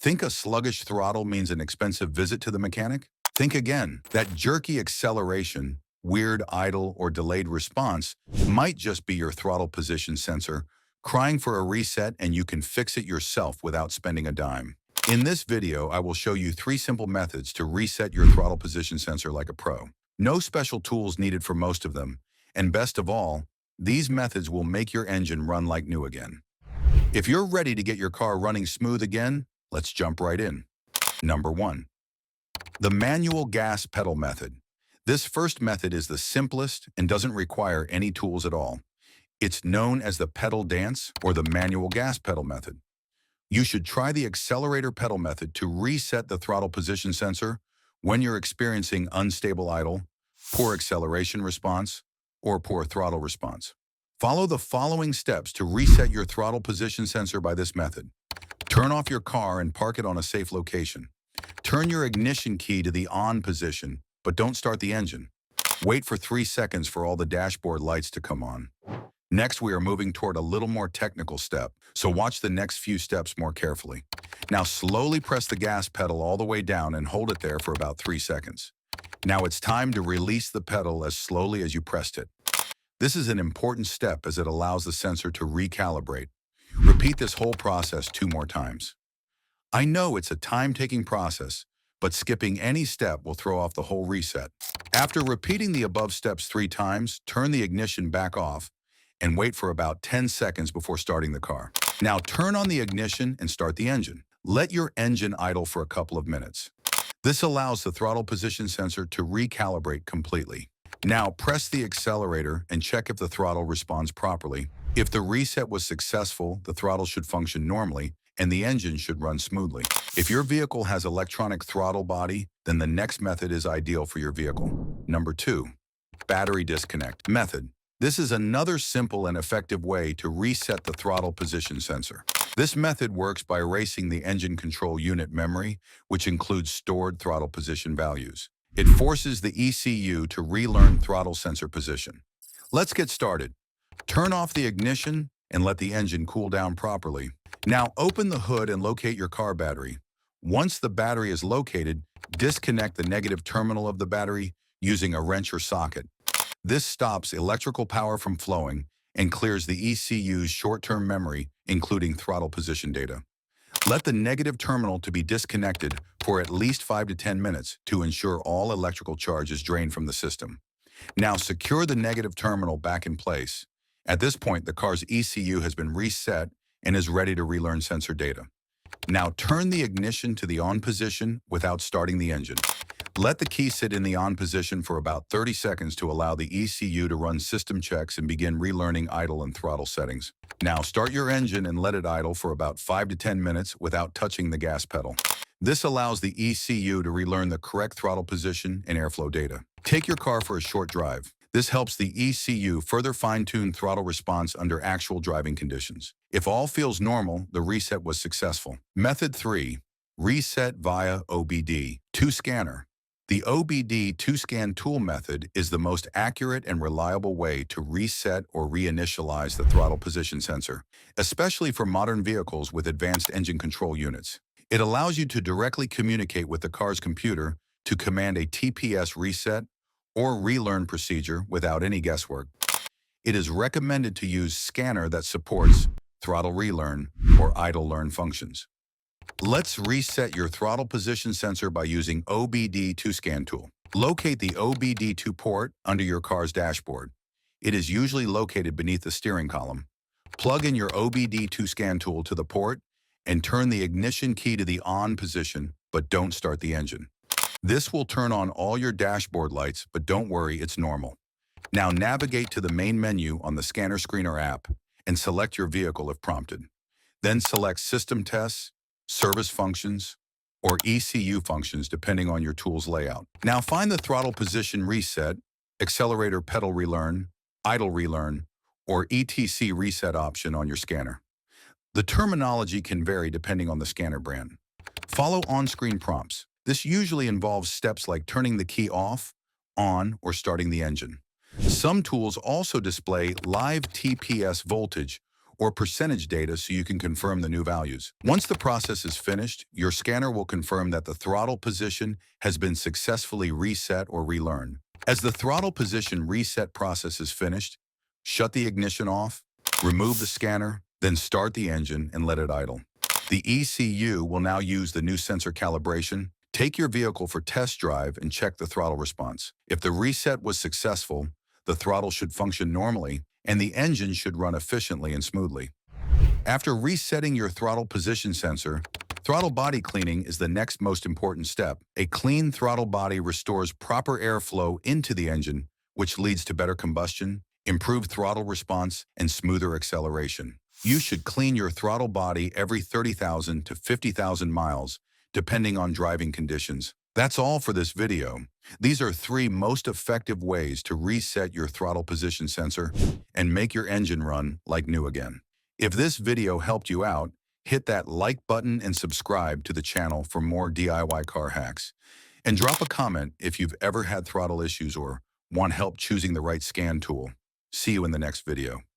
Think a sluggish throttle means an expensive visit to the mechanic? Think again. That jerky acceleration, weird idle or delayed response might just be your throttle position sensor crying for a reset, and you can fix it yourself without spending a dime. In this video, I will show you 3 simple methods to reset your throttle position sensor like a pro. No special tools needed for most of them, and best of all, these methods will make your engine run like new again. If you're ready to get your car running smooth again, let's jump right in. Number 1. The manual gas pedal method. This first method is the simplest and doesn't require any tools at all. It's known as the pedal dance or the manual gas pedal method. You should try the accelerator pedal method to reset the throttle position sensor when you're experiencing unstable idle, poor acceleration response, or poor throttle response. Follow the following steps to reset your throttle position sensor by this method. Turn off your car and park it on a safe location. Turn your ignition key to the on position, but don't start the engine. Wait for 3 seconds for all the dashboard lights to come on. Next, we are moving toward a little more technical step, so watch the next few steps more carefully. Now slowly press the gas pedal all the way down and hold it there for about 3 seconds. Now it's time to release the pedal as slowly as you pressed it. This is an important step as it allows the sensor to recalibrate. Repeat this whole process 2 more times. I know it's a time-taking process, but skipping any step will throw off the whole reset. After repeating the above steps 3 times, turn the ignition back off and wait for about 10 seconds before starting the car. Now turn on the ignition and start the engine. Let your engine idle for a couple of minutes. This allows the throttle position sensor to recalibrate completely. Now press the accelerator and check if the throttle responds properly. If the reset was successful, the throttle should function normally and the engine should run smoothly. If your vehicle has electronic throttle body, then the next method is ideal for your vehicle. Number 2, battery disconnect method. This is another simple and effective way to reset the throttle position sensor. This method works by erasing the engine control unit memory, which includes stored throttle position values. It forces the ECU to relearn throttle sensor position. Let's get started. Turn off the ignition and let the engine cool down properly. Now open the hood and locate your car battery. Once the battery is located, disconnect the negative terminal of the battery using a wrench or socket. This stops electrical power from flowing and clears the ECU's short-term memory, including throttle position data. Let the negative terminal to be disconnected for at least 5 to 10 minutes to ensure all electrical charge is drained from the system. Now secure the negative terminal back in place. At this point, the car's ECU has been reset and is ready to relearn sensor data. Now turn the ignition to the on position without starting the engine. Let the key sit in the on position for about 30 seconds to allow the ECU to run system checks and begin relearning idle and throttle settings. Now start your engine and let it idle for about 5 to 10 minutes without touching the gas pedal. This allows the ECU to relearn the correct throttle position and airflow data. Take your car for a short drive. This helps the ECU further fine-tune throttle response under actual driving conditions. If all feels normal, the reset was successful. Method 3, reset via OBD2 scanner. The OBD2 scan tool method is the most accurate and reliable way to reset or reinitialize the throttle position sensor, especially for modern vehicles with advanced engine control units. It allows you to directly communicate with the car's computer to command a TPS reset or relearn procedure without any guesswork. It is recommended to use scanner that supports throttle relearn or idle learn functions. Let's reset your throttle position sensor by using OBD2 scan tool. Locate the OBD2 port under your car's dashboard. It is usually located beneath the steering column. Plug in your OBD2 scan tool to the port and turn the ignition key to the on position, but don't start the engine. This will turn on all your dashboard lights, but don't worry, it's normal. Now navigate to the main menu on the scanner screen or app and select your vehicle if prompted. Then select System Tests, Service Functions, or ECU functions depending on your tool's layout. Now find the throttle position reset, accelerator pedal relearn, idle relearn, or ETC reset option on your scanner. The terminology can vary depending on the scanner brand. Follow on-screen prompts. This usually involves steps like turning the key off, on, or starting the engine. Some tools also display live TPS voltage or percentage data so you can confirm the new values. Once the process is finished, your scanner will confirm that the throttle position has been successfully reset or relearned. As the throttle position reset process is finished, shut the ignition off, remove the scanner, then start the engine and let it idle. The ECU will now use the new sensor calibration. Take your vehicle for test drive and check the throttle response. If the reset was successful, the throttle should function normally and the engine should run efficiently and smoothly. After resetting your throttle position sensor, throttle body cleaning is the next most important step. A clean throttle body restores proper airflow into the engine, which leads to better combustion, improved throttle response, and smoother acceleration. You should clean your throttle body every 30,000 to 50,000 miles, depending on driving conditions. That's all for this video. These are 3 most effective ways to reset your throttle position sensor and make your engine run like new again. If this video helped you out, hit that like button and subscribe to the channel for more DIY car hacks. And drop a comment if you've ever had throttle issues or want help choosing the right scan tool. See you in the next video.